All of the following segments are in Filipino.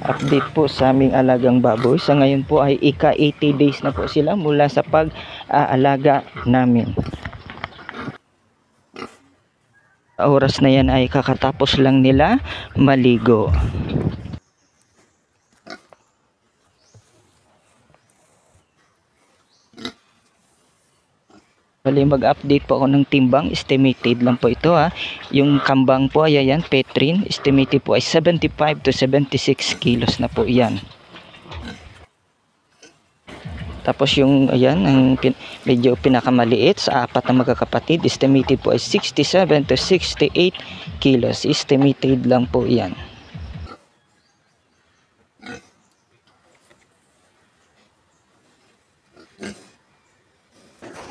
Update po sa aming alagang baboy. Sa ngayon po ay ika 80 days na po sila mula sa pag-aalaga namin. Sa oras na yan ay kakatapos lang nila maligo. Bali, mag-update po ako ng timbang. Estimated lang po ito ha. Yung kambang po ay ayan, Petrin. Estimated po ay 75 to 76 kilos na po yan. Tapos yung ayan, ang medyo pinakamaliit sa apat na magkakapatid, estimated po ay 67 to 68 kilos. Estimated lang po yan.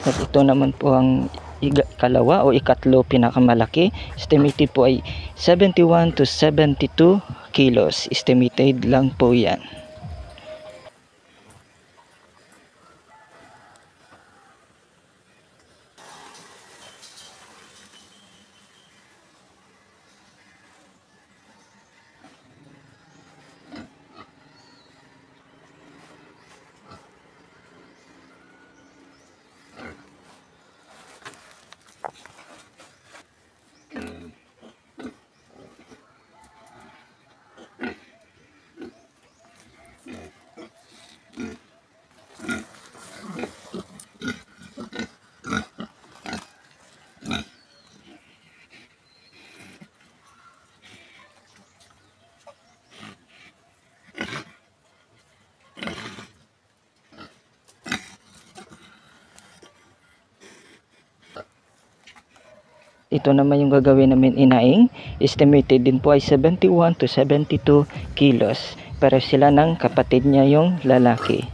At ito naman po ang ikalawa o ikatlo pinakamalaki. Estimated po ay 71 to 72 kilos. Estimated lang po yan. Ito naman yung gagawin namin inaing. Estimated din po ay 71 to 72 kilos. Pero sila ng kapatid niya yung lalaki.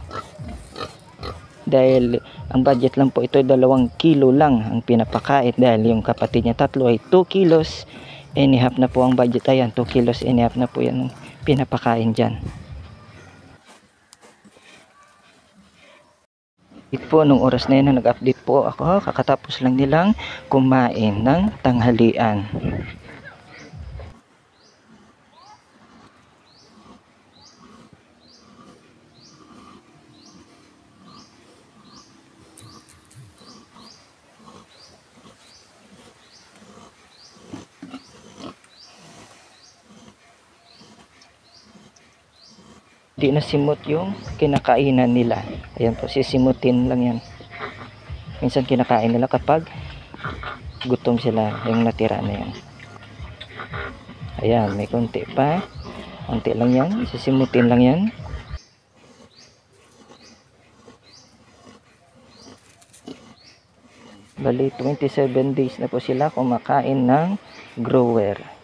Dahil ang budget lang po ito ay 2 kilo lang ang pinapakain. Dahil yung kapatid niya tatlo ay 2 kilos. And a half na po ang budget. Ayan, 2 kilos and a half na po yan pinapakain dyan. Po nung oras na yun na nag-update po ako, kakatapos lang nilang kumain ng tanghalian. Di na simot yung kinakainan nila. Ayan po, sisimutin lang yan. Minsan kinakain nila kapag gutom sila, yung natira na yan. Ayan, may konti pa. Konti lang yan, sisimutin lang yan. Bali, 27 days na po sila kumakain ng grower.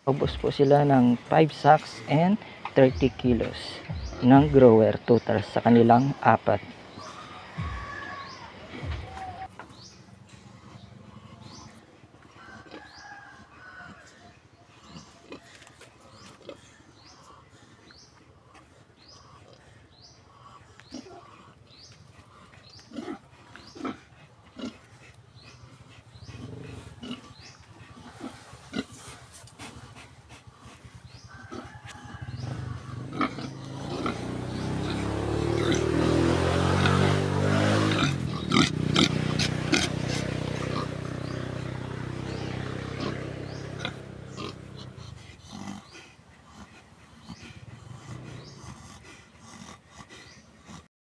Ubos po sila ng 5 sacks and 30 kilos ng grower total sa kanilang apat.